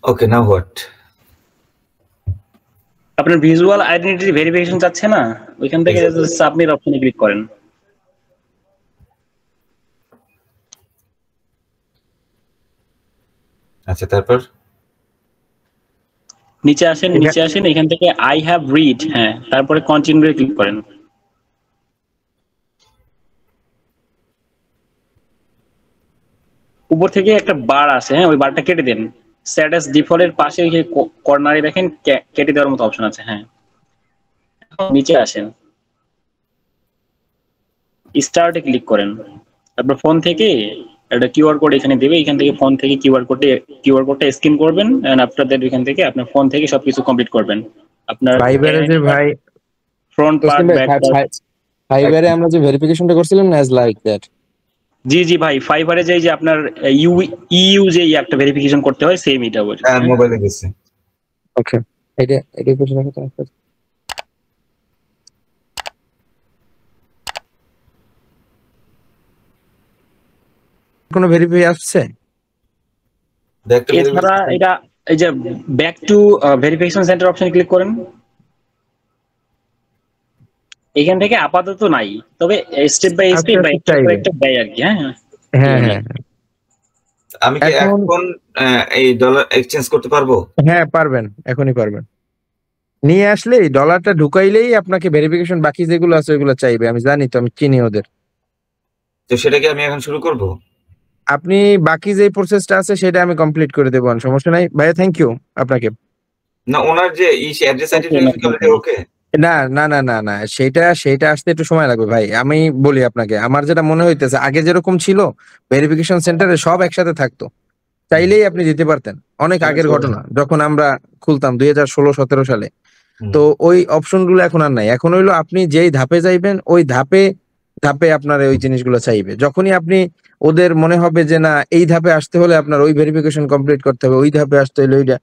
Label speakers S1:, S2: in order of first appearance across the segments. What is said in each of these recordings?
S1: Okay, now what?
S2: আপনার visual identity verification যাচ্ছে না, ওইখান থেকে
S1: Exactly.
S2: সাবমিট অপশনে ক্লিক করেন।
S1: আচ্ছা, তারপর
S2: নিচে আসেন, এখান থেকে আই হ্যাভ রিড, হ্যাঁ, তারপরে কন্টিনিউ ক্লিক করেন। উপর থেকে একটা বার আছে, হ্যাঁ, ওই বারটা কেটে দেন। সেট অ্যাজ ডিফল্টের পাশে ওই কর্নারে দেখেন কেটে দেওয়ার মতো অপশন আছে, হ্যাঁ। নিচে আসেন, স্টার্টে ক্লিক করেন। তারপর ফোন থেকে একটা কিউআর কোড এখানে দেবে, এখান থেকে ফোন থেকে কিউআর কোডটা স্ক্যান করবেন, এন্ড আফটার দ্যাট এখান থেকে আপনার ফোন থেকে সবকিছু কমপ্লিট করবেন। আপনার
S3: ফাইবারে যে ভাই
S2: ফ্রন্ট পার্ট, ব্যাক পার্ট।
S3: ফাইবারে আমরা যে ভেরিফিকেশনটা করছিলাম না, অ্যাজ লাইক দ্যাট।
S2: জি ভাই, ফাইবারে যে আপনার ইউ যে একটা ভেরিফিকেশন করতে হয়, সেম এটা বলছে।
S1: মোবাইলে গেছে।
S3: ওকে, এটা করে রাখো তো। কোনো ভেরিফাই আসছে?
S2: এছাড়া এটা এই যে ব্যাক টু ভেরিফিকেশন সেন্টার অপশনে ক্লিক করেন। এখান থেকে আপাতত নাই, তবে স্টেপ বাই স্টেপ বা একটা দেয় আর কি।
S3: হ্যাঁ,
S1: আমি কি এখন এই ডলার এক্সচেঞ্জ করতে পারবো?
S3: হ্যাঁ পারবেন, এখনই পারবেন। নিয়ে আসলেই ডলারটা ঢুকাইলেই আপনাকে ভেরিফিকেশন বাকি যেগুলো আছে ওইগুলো চাইবে। আমি জানি তো, আমি চিনি ওদের।
S1: তো সেটা কি আমি এখন শুরু করব?
S3: আপনি বাকি যে প্রসেসটা আছে সেটা আমি কমপ্লিট করে দেবো, সমস্যা নাই ভাইয়া। থ্যাংক ইউ আপনাকে।
S1: না, ওনার যে অ্যাড্রেস আইডেন্টিটি ওকে।
S3: না, সেইটা আসতে একটু সময় লাগবে ভাই। আমি বলি আপনাকে, আমার যেটা মনে হইতেছে, আগে যেরকম ছিল ভেরিফিকেশন সেন্টারে সব একসাথে থাকতো, চাইলেই আপনি দিতে পারতেন। অনেক আগের ঘটনা, যখন আমরা খুলতাম 2016-17 সালে। তো ওই অপশন গুলো এখন আর নাই। এখন হইলো আপনি যেই ধাপে যাইবেন ওই ধাপে ধাপে আপনার ওই জিনিসগুলো চাইবে। যখনই আপনি ওদের মনে হবে যে না, এই ধাপে আসতে হলে আপনার ওই ভেরিফিকেশন কমপ্লিট করতে হবে, ওই ধাপে আসতে হলে ওইটা।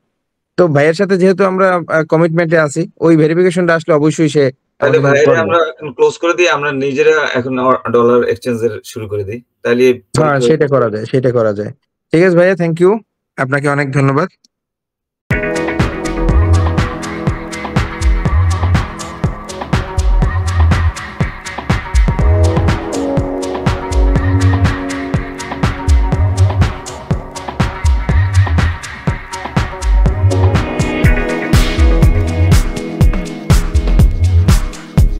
S3: তো ভাইয়ের সাথে যেহেতু আমরা কমিটমেন্টে আছি, ওই ভেরিফিকেশনটা আসলে অবশ্যই সে
S1: তাহলে ভাইরে আমরা এখন ক্লোজ করে দিই, আমরা নিজেরা এখন ডলার এক্সচেঞ্জের শুরু করে দিই। তাহলে
S3: সেটা করা যায়। ঠিক আছে ভাইয়া, থ্যাংক ইউ, আপনাকে অনেক ধন্যবাদ।